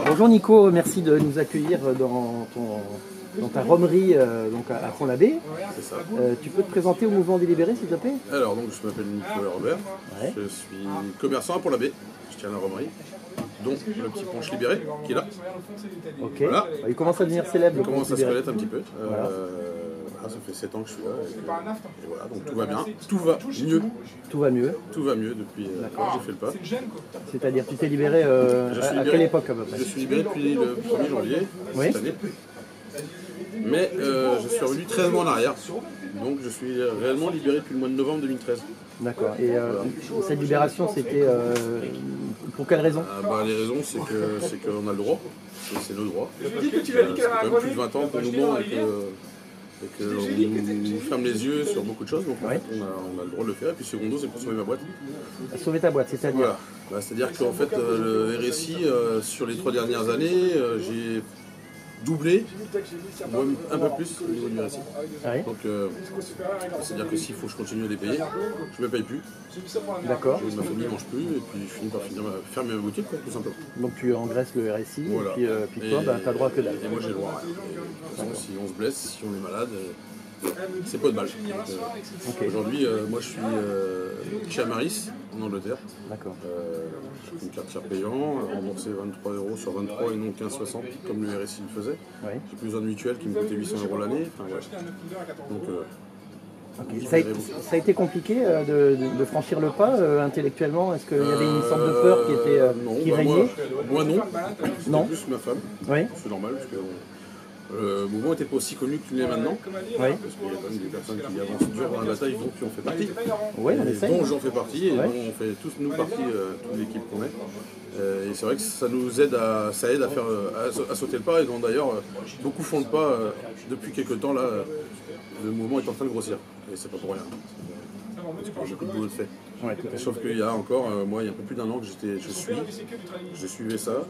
Bonjour Nico, merci de nous accueillir dans ta romerie donc à Pont-l'Abbé. Tu peux te présenter au mouvement des libérés s'il te plaît? Alors donc je m'appelle Nicolas Robert, je suis commerçant à Pont-l'Abbé, je tiens la romerie, donc le petit punch libéré qui est là. Ok, voilà. Il commence à devenir célèbre. Il commence à se connaître un petit peu. Voilà. Ça fait 7 ans que je suis là. Et voilà, donc tout va bien, tout va mieux. Tout va mieux. Tout va mieux depuis que j'ai fait le pas. C'est-à-dire tu t'es libéré à quelle époque à peu près? Je suis libéré depuis le 1er janvier cette année. Mais je suis revenu 13 mois en arrière. Donc je suis réellement libéré depuis le mois de novembre 2013. D'accord. Et cette libération, c'était pour quelle raison? Les raisons, c'est qu'on a le droit. C'est nos droits. C'est quand même plus de 20 ans pour nous et qu'on nous ferme les yeux sur beaucoup de choses, donc en fait, on a le droit de le faire. Et puis secondo, c'est pour sauver ma boîte. Sauver ta boîte, c'est-à-dire c'est-à-dire qu'en fait, le RSI, sur les 3 dernières années, j'ai doublé, même un peu plus au niveau du RSI. Donc, c'est-à-dire que s'il faut que je continue à les payer, je ne me paye plus. D'accord. Ma famille ne mange plus, et puis je finis par fermer ma boutique, tout simplement. Donc tu engraisses le RSI, voilà. Et puis toi, tu as droit que dalle. Et moi j'ai le droit. De toute façon, si on se blesse, si on est malade, c'est pas de balle. Aujourd'hui, moi je suis chez Amaris, en Angleterre. D'accord. Une carte tiers payant, remboursé 23 € sur 23 et non 15,60 comme le RSI le faisait. J'ai plus besoin de mutuelle qui me coûtait 800 € l'année. Enfin, donc, ça a été compliqué de franchir le pas intellectuellement. Est-ce qu'il y avait une sorte de peur qui régnait? Moi non. Non. Plus ma femme. C'est normal parce que le mouvement n'était pas aussi connu qu'il l'est maintenant. Parce qu'il y a quand même des personnes qui avancent dur dans la bataille, dont tu en fais partie. Dont j'en fais partie et dont on fait tous nous partie, toute l'équipe qu'on est. Et c'est vrai que ça nous aide à faire à sauter le pas. Et dont d'ailleurs beaucoup font le pas depuis quelques temps là. Le mouvement est en train de grossir. Et c'est pas pour rien. Parce que j'ai beaucoup de boulot de fait. Sauf qu'il y a encore, moi, il y a un peu plus d'1 an que je suivais ça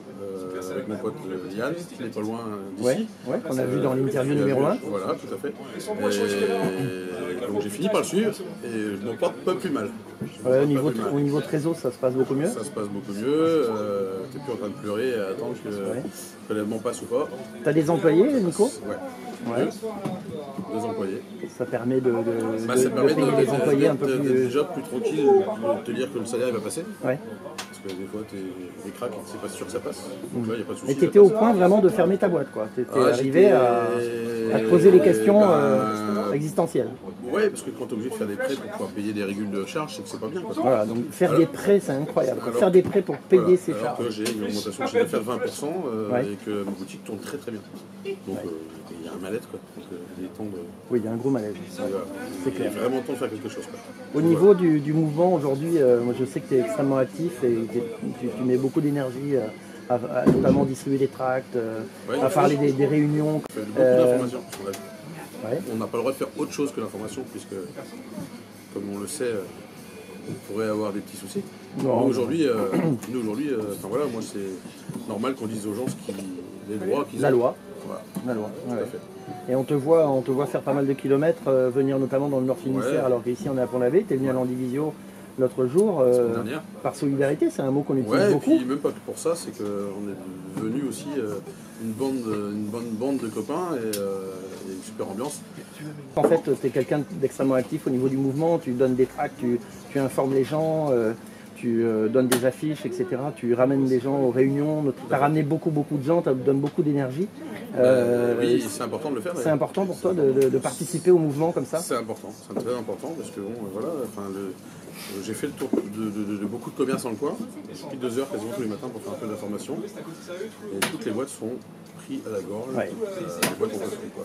avec mon pote Yann, qui n'est pas loin d'ici. On a vu dans l'interview numéro 1. Voilà, tout à fait. Et donc j'ai fini par le suivre et je m'en porte pas plus mal. Au niveau trésor, ça se passe beaucoup mieux? Ça se passe beaucoup mieux. T'es plus en train de pleurer et attendre que le prélèvement passe ou pas. T'as des employés, Nico? Ouais. Deux employés. Ça permet de payer les employés un peu plus... déjà plus tranquille de te dire que le salaire il va passer. Parce que des fois t'es craques et c'est pas sûr que ça passe. Donc là, y a pas de souci. Et t'étais au point vraiment de fermer ta boîte, quoi. T'étais arrivé à te poser les questions existentielles. Ouais, parce que quand t'es obligé de faire des prêts pour pouvoir payer des régules de charges, c'est que c'est pas bien. Voilà, donc faire des prêts, c'est incroyable. Faire des prêts pour payer ses charges. Alors que j'ai une augmentation de chiffre d'affaires de 20% et que ma boutique tourne très très bien. Donc il y a un mal-être, quoi. Donc, il est temps de... Oui, il y a un gros malaise. C'est clair. Il est vraiment temps de faire quelque chose, quoi. Au niveau du mouvement aujourd'hui, moi je sais que tu es extrêmement actif et tu mets beaucoup d'énergie à notamment distribuer des tracts, à parler des réunions. On fait beaucoup d'informations. On n'a pas le droit de faire autre chose que l'information, puisque, comme on le sait, on pourrait avoir des petits soucis. Nous aujourd'hui, enfin voilà, moi c'est normal qu'on dise aux gens les droits qu'ils ont. La loi. Voilà. La loi. Tout à fait. Et on te voit faire pas mal de kilomètres, venir notamment dans le Nord Finistère, alors qu'ici on est à Pont-l'Abbé. Tu es venu à Landivisio l'autre jour, par solidarité, c'est un mot qu'on utilise beaucoup. Et puis même pas que pour ça, c'est qu'on est devenu aussi une bonne bande de copains et une super ambiance. En fait, tu es quelqu'un d'extrêmement actif au niveau du mouvement, tu donnes des tracts, tu informes les gens, tu donnes des affiches, etc. Tu ramènes des gens aux réunions, tu as ramené beaucoup de gens, tu donnes beaucoup d'énergie. Oui, c'est important de le faire. C'est important pour toi de participer au mouvement comme ça? C'est important, c'est très important parce que bon, voilà, j'ai fait le tour de beaucoup de commerces dans le coin. J'ai pris 2 heures quasiment tous les matins pour faire un peu d'information. Et toutes les boîtes sont prises à la gorge. Les boîtes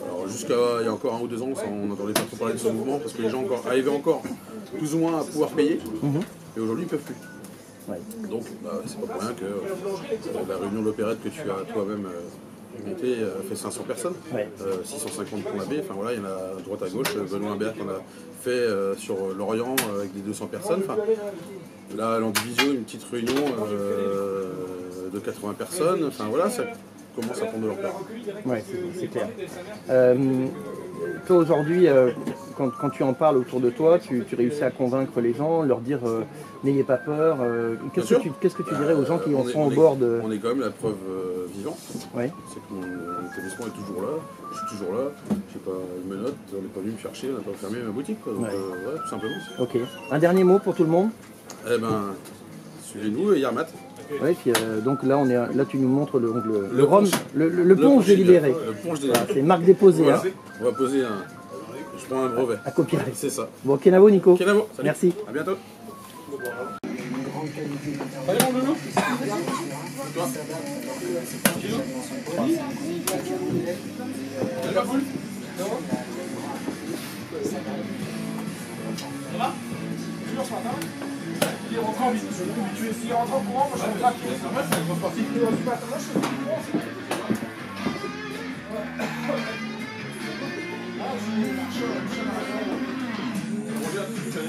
alors jusqu'à il y a encore 1 ou 2 ans, on n'entendait pas trop parler de ce mouvement parce que les gens arrivaient encore plus ou moins à pouvoir payer. Et aujourd'hui, ils ne peuvent plus. Donc, c'est pas pour rien que la réunion de l'opérette que tu as toi-même montée fait 500 personnes, 650 pour l'Abbé, enfin voilà, il y en a à droite à gauche. Benoît Imbert qu'on a fait sur Lorient avec des 200 personnes. Enfin, là, à Landivisio, une petite réunion de 80 personnes. Enfin voilà, ça commence à prendre de l'ampleur. Ouais, c'est clair. Toi aujourd'hui, quand tu en parles autour de toi, tu réussis à convaincre les gens, leur dire n'ayez pas peur. Qu'est-ce que tu dirais aux gens qui sont au bord de... On est quand même la preuve vivante. Ouais. C'est que mon établissement est toujours là, je suis toujours là, je sais pas, une menotte, on n'est pas venu me chercher, on n'a pas fermé ma boutique, quoi. Donc, ouais, tout simplement. Ok. Un dernier mot pour tout le monde? Eh ben, suivez-nous, Yarmat. Ouais, puis donc là, là tu nous montres le rhum, le ponge délibéré. Le ponge délibéré. C'est marque déposée. Voilà. Hein. On va poser un... Je prends un brevet. À copyright. C'est ça. Bon, Kenavo, Nico. Kenavo, salut. Merci. À bientôt. Allez, mon nounou. Toi. Ça va cool? Ça va? Toujours ce matin? Il est rentré en visite, je suis habitué. S'il rentre en courant, moi je suis rapide. C'est normal, c'est un grand sportif. Il est rentré matin, moi je suis courant, c'est on regarde tout ce que tu as